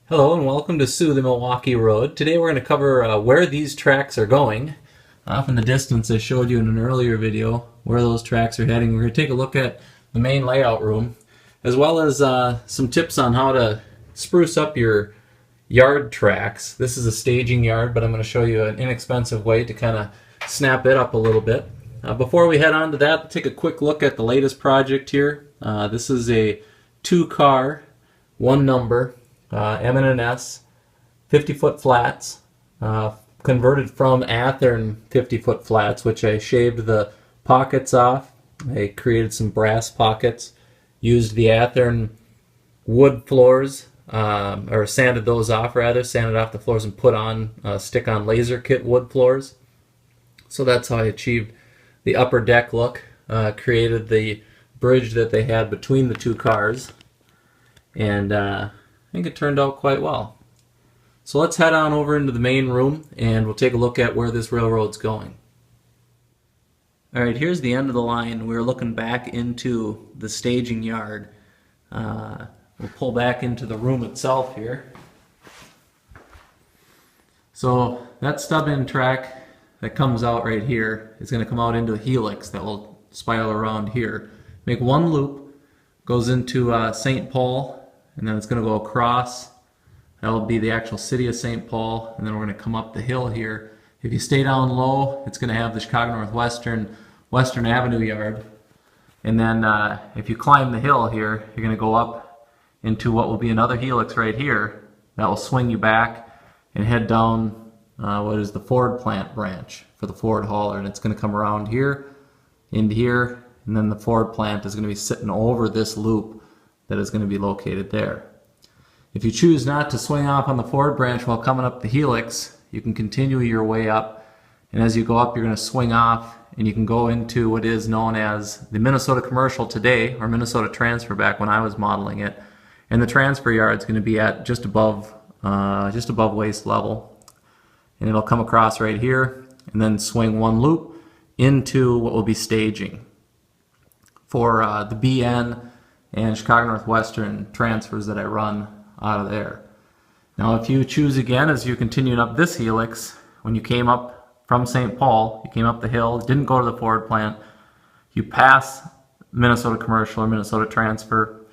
Hello and welcome to SOO The Milwaukee Road. Today we're going to cover where these tracks are going. Off in the distance I showed you in an earlier video where those tracks are heading. We're going to take a look at the main layout room as well as some tips on how to spruce up your yard tracks. This is a staging yard, but I'm going to show you an inexpensive way to kind of snap it up a little bit. Before we head on to that, we'll take a quick look at the latest project here. This is a 2-car, 1 number, MN&S 50-foot flats, converted from Athearn 50-foot flats, which I shaved the pockets off. I created some brass pockets, used the Athearn wood floors, or sanded those off rather, sanded off the floors and put on stick-on laser kit wood floors. So that's how I achieved the upper deck look, created the bridge that they had between the 2 cars, and I think it turned out quite well. So let's head on over into the main room and we'll take a look at where this railroad's going. Alright, here's the end of the line. We're looking back into the staging yard. We'll pull back into the room itself here. So that stub end track that comes out right here is going to come out into a helix that will spiral around here. Make 1 loop, goes into St. Paul, and then it's going to go across. That'll be the actual city of St. Paul, and then we're going to come up the hill here. If you stay down low, it's going to have the Chicago Northwestern Western Avenue yard. And then if you climb the hill here, you're going to go up into what will be another helix right here that will swing you back and head down what is the Ford plant branch for the Ford hauler. And it's going to come around here, into here, and then the Ford plant is going to be sitting over this loop that is going to be located there. If you choose not to swing off on the Ford branch while coming up the helix, you can continue your way up, and as you go up you're going to swing off and you can go into what is known as the Minnesota Commercial today, or Minnesota Transfer back when I was modeling it, and the transfer yard is going to be at just above waist level, and it'll come across right here and then swing 1 loop into what will be staging for the BN and Chicago Northwestern transfers that I run out of there. Now if you choose again, as you're continuing up this helix, when you came up from St. Paul, you came up the hill, didn't go to the Ford plant, you pass Minnesota Commercial or Minnesota Transfer,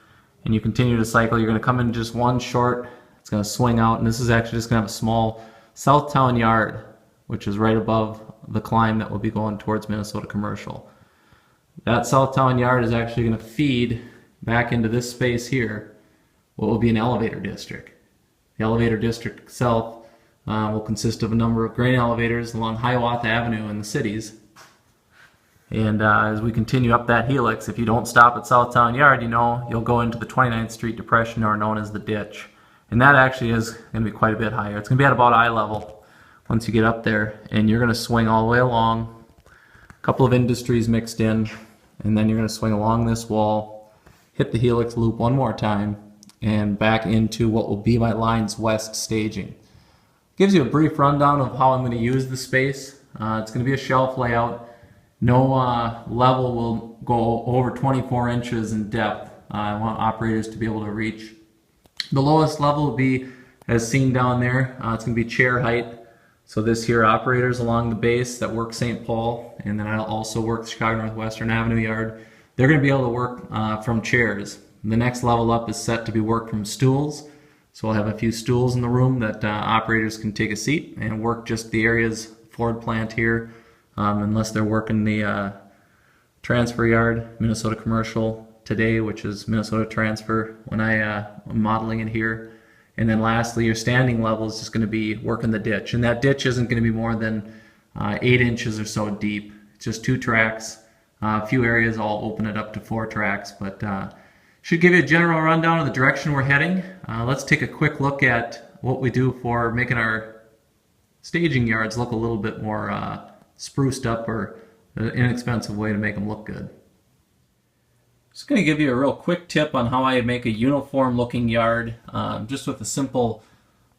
and you continue to cycle, you're going to come in just 1 short, it's going to swing out, and this is actually just going to have a small Southtown yard, which is right above the climb that will be going towards Minnesota Commercial. That Southtown yard is actually going to feed back into this space here, what will be an elevator district. The elevator district itself will consist of a number of grain elevators along Hiawatha Avenue in the cities. And as we continue up that helix, if you don't stop at Southtown Yard, you know you'll go into the 29th Street Depression, or known as the ditch. And that actually is going to be quite a bit higher. It's going to be at about eye level once you get up there, and you're going to swing all the way along, a couple of industries mixed in, and then you're going to swing along this wall, hit the helix loop 1 more time, and back into what will be my lines west staging. Gives you a brief rundown of how I'm going to use the space. It's going to be a shelf layout. No level will go over 24 inches in depth. I want operators to be able to reach. The lowest level will be, as seen down there, it's going to be chair height. So this here, operators along the base that work St. Paul, and then I'll also work the Chicago Northwestern Avenue yard. They're going to be able to work from chairs. The next level up is set to be worked from stools. So we'll have a few stools in the room that operators can take a seat and work just the areas Ford plant here, unless they're working the transfer yard, Minnesota Commercial today, which is Minnesota Transfer when I'm modeling it here. And then lastly, your standing level is just going to be working the ditch. And that ditch isn't going to be more than 8 inches or so deep. It's just 2 tracks. A few areas I'll open it up to 4 tracks, but should give you a general rundown of the direction we're heading. Let's take a quick look at what we do for making our staging yards look a little bit more spruced up, or an inexpensive way to make them look good. Just going to give you a real quick tip on how I make a uniform looking yard, just with the simple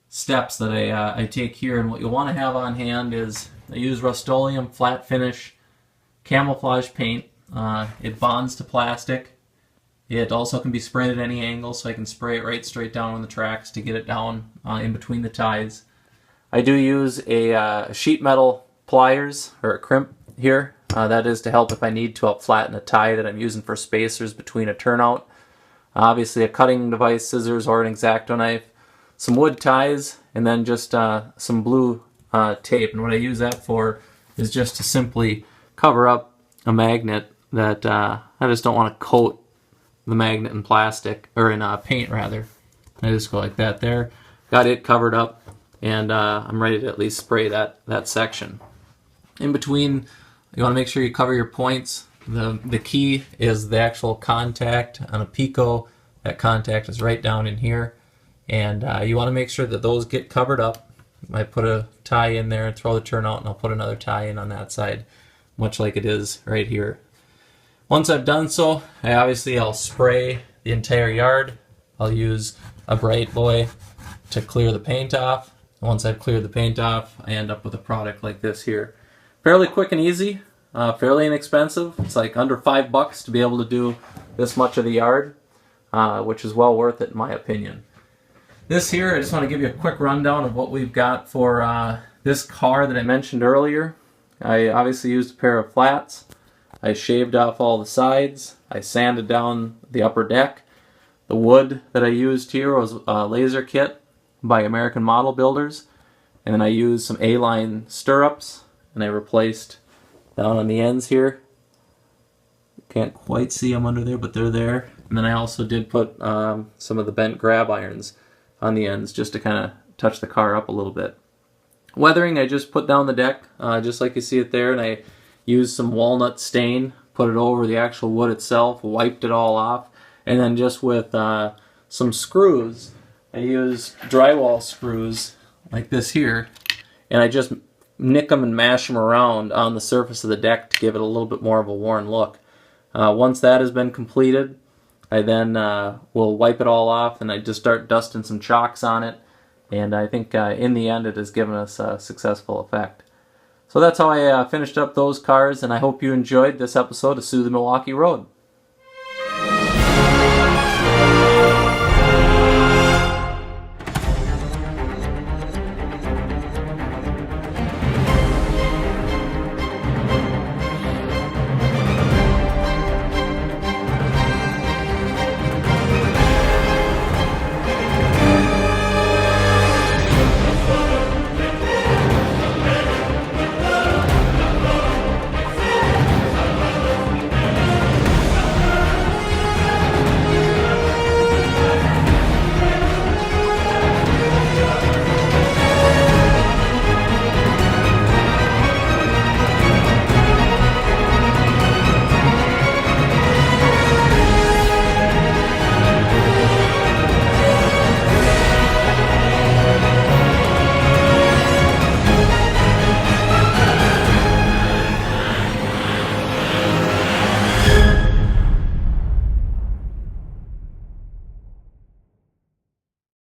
steps that I take here. And what you'll want to have on hand is, I use Rust-Oleum flat finish camouflage paint. It bonds to plastic. It also can be sprayed at any angle, so I can spray it right straight down on the tracks to get it down in between the ties. I do use a sheet metal pliers, or a crimp here. That is to help if I need to help flatten a tie that I'm using for spacers between a turnout. Obviously a cutting device, scissors, or an X-Acto knife. Some wood ties, and then just some blue tape. And what I use that for is just to simply cover up a magnet that I just don't want to coat the magnet in plastic, or in paint rather. I just go like that there. Got it covered up, and I'm ready to at least spray that section. In between, you want to make sure you cover your points. The key is the actual contact on a Pico. That contact is right down in here, and you want to make sure that those get covered up. I put a tie in there and throw the turnout, and I'll put another tie in on that side, much like it is right here. Once I've done so, I'll spray the entire yard. I'll use a bright boy to clear the paint off. Once I've cleared the paint off, I end up with a product like this here. Fairly quick and easy, fairly inexpensive. It's like under $5 to be able to do this much of the yard, which is well worth it in my opinion. This here, I just want to give you a quick rundown of what we've got for this car that I mentioned earlier. I obviously used a pair of flats. I shaved off all the sides. I sanded down the upper deck. The wood that I used here was a laser kit by American Model Builders. And then I used some A-line stirrups, and I replaced down on the ends here. Can't quite see them under there, but they're there. And then I also did put some of the bent grab irons on the ends just to kind of touch the car up a little bit. Weathering, I just put down the deck just like you see it there, and I used some walnut stain, put it over the actual wood itself, wiped it all off, and then just with some screws, I used drywall screws like this here, and I just nick them and mash them around on the surface of the deck to give it a little bit more of a worn look. Once that has been completed, I then will wipe it all off, and I just start dusting some chocks on it, and I think in the end it has given us a successful effect. So that's how I finished up those cars, and I hope you enjoyed this episode of SOO The Milwaukee Road.